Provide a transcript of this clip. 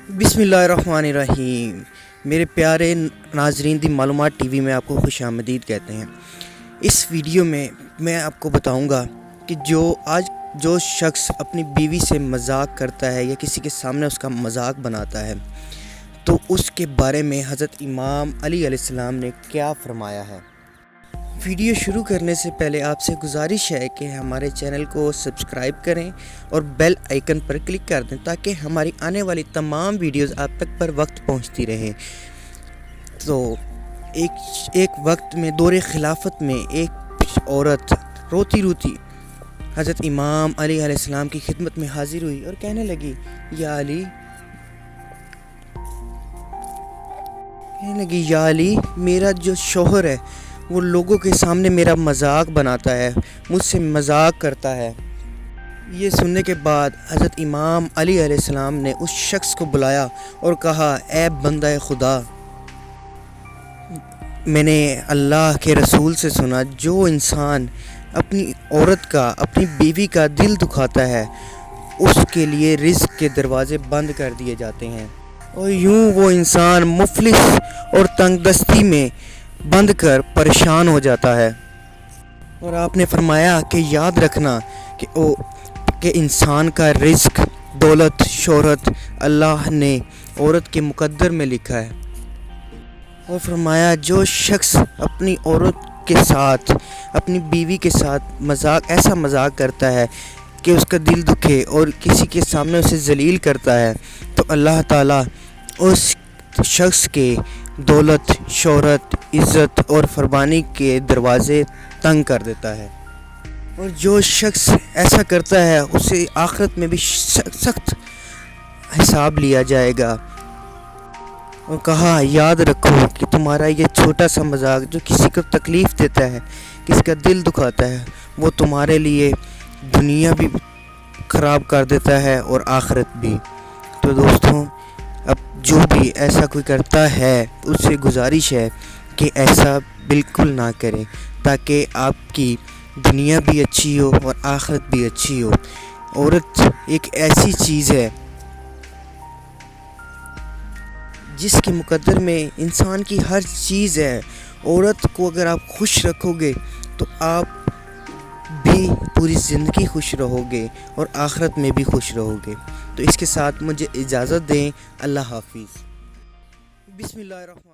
बिस्मिल्लाहिर्रहमानिर्रहीम। मेरे प्यारे नाजरीन दी मालूमात टीवी में आपको खुश आमदीद कहते हैं। इस वीडियो में मैं आपको बताऊंगा कि जो शख्स अपनी बीवी से मजाक करता है या किसी के सामने उसका मजाक बनाता है तो उसके बारे में हज़रत इमाम अली अलैहिस्सलाम ने क्या फ़रमाया है। वीडियो शुरू करने से पहले आपसे गुजारिश है कि हमारे चैनल को सब्सक्राइब करें और बेल आइकन पर क्लिक कर दें ताकि हमारी आने वाली तमाम वीडियोस आप तक पर वक्त पहुंचती रहें। तो एक वक्त में दौरे खिलाफत में एक औरत रोती रोती हज़रत इमाम अली अलैहिस्सलाम की खिदमत में हाजिर हुई और कहने लगी, या अली, मेरा जो शौहर है वो लोगों के सामने मेरा मजाक बनाता है, मुझसे मजाक करता है। ये सुनने के बाद हज़रत इमाम अली अलैहिस्सलाम ने उस शख्स को बुलाया और कहा, ऐ बंदा खुदा, मैंने अल्लाह के रसूल से सुना जो इंसान अपनी औरत का, अपनी बीवी का दिल दुखाता है उसके लिए रिज़्क़ के दरवाज़े बंद कर दिए जाते हैं और यूँ वो इंसान मुफलिस और तंगदस्ती में बंद कर परेशान हो जाता है। और आपने फरमाया कि याद रखना कि इंसान का रिज़्क़, दौलत, शोहरत अल्लाह ने औरत के मुकद्दर में लिखा है। और फरमाया जो शख्स अपनी औरत के साथ, अपनी बीवी के साथ ऐसा मजाक करता है कि उसका दिल दुखे और किसी के सामने उसे जलील करता है तो अल्लाह ताला उस शख्स के दौलत, शोहरत, इज़्ज़त और फरमानी के दरवाज़े तंग कर देता है। और जो शख्स ऐसा करता है उसे आखिरत में भी सख्त हिसाब लिया जाएगा। और कहा, याद रखो कि तुम्हारा ये छोटा सा मजाक जो किसी को तकलीफ़ देता है, किसी का दिल दुखाता है, वो तुम्हारे लिए दुनिया भी ख़राब कर देता है और आखिरत भी। तो दोस्तों, अब जो भी ऐसा कोई करता है उससे गुजारिश है कि ऐसा बिल्कुल ना करें ताकि आपकी दुनिया भी अच्छी हो और आखिरत भी अच्छी हो। औरत एक ऐसी चीज़ है जिसके मुकद्दर में इंसान की हर चीज़ है। औरत को अगर आप खुश रखोगे तो आप भी पूरी ज़िंदगी खुश रहोगे और आखिरत में भी खुश रहोगे। तो इसके साथ मुझे इजाज़त दें। अल्लाह हाफिज़। बिस्मिल्लाहिर्रहमानिर्रहीम।